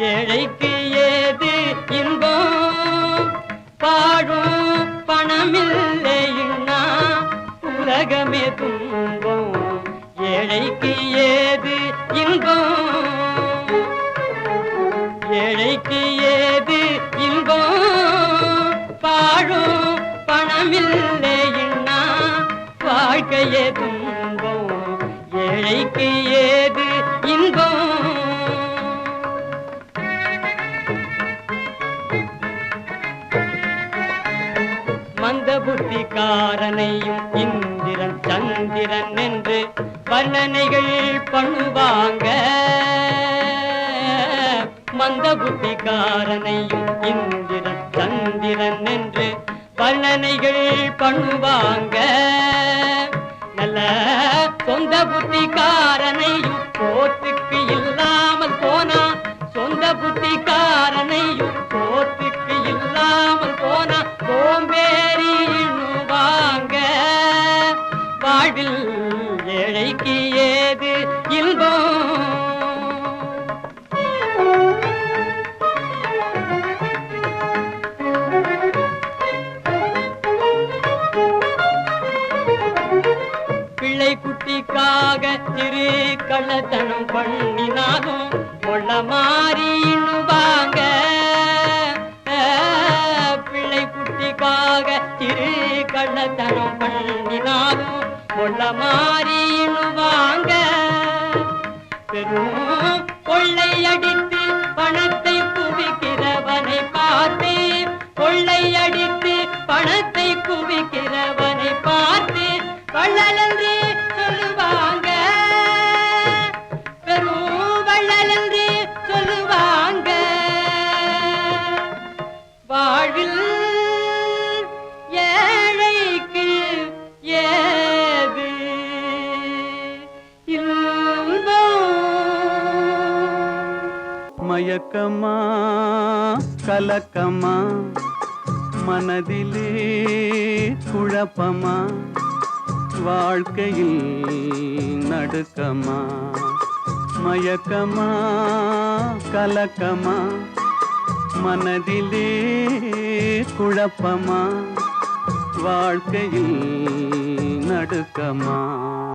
ஏழைக்கு ஏது இன்பம் பாழும் பணமில்லைன்னா உலகமே துன்பம். ஏழைக்கு ஏது இன்பம் ஏழைக்கு ஏது இன்பம் பாழும் பணமில்லைன்னா வாழ்க்கையே துன்பம். ஏழைக்கு ஏது இன்பம். மந்த புத்திக்காரனையும் இந்திரன் சந்திரன் என்று வர்ணனைகள் பண்ணுவாங்க. மந்த புத்திக்காரனையும் இந்திரன் சந்திரன் என்று வர்ணனைகள் பண்ணுவாங்க. நல்ல சொந்த புத்திக்காரனையும் கோத்துக்கு இல்லாமல் போனா, சொந்த புத்திக்காரனையும் கோத்துக்கு இல்லாமல் போனா சோம்பேறினுவாங்க. வாழ்வில் ஏழைக்கு ஏது இன்பம். பிள்ளை குட்டிக்காக சிறு கள்ளத்தனம் பண்ணினாலும் கொள்ள மாறினுவாங்க. பிள்ளை குட்டிக்காக சிறு கள்ளத்தனம் பண்ணினாலும் கொள்ள மாறினுவாங்க. பெரும் கொள்ளையடித்து பணத்தை குவிக்கிறவனை பார்த்து, கொள்ளையடித்து பணத்தை குவிக்கிறவனை பார்த்து வள்ளலென்று சொல்லுவாங்க. பெரும் வள்ளலென்று சொல்லுவாங்க. வாழ்வில் ஏழைக்கு ஏது இன்பம். மயக்கமா கலக்கமா மனதிலே குழப்பமா வாழ்க்கையில் நடுக்கமா. மயக்கமா கலக்கமா மனதிலே குழப்பமா வாழ்க்கையில் நடுக்கமா.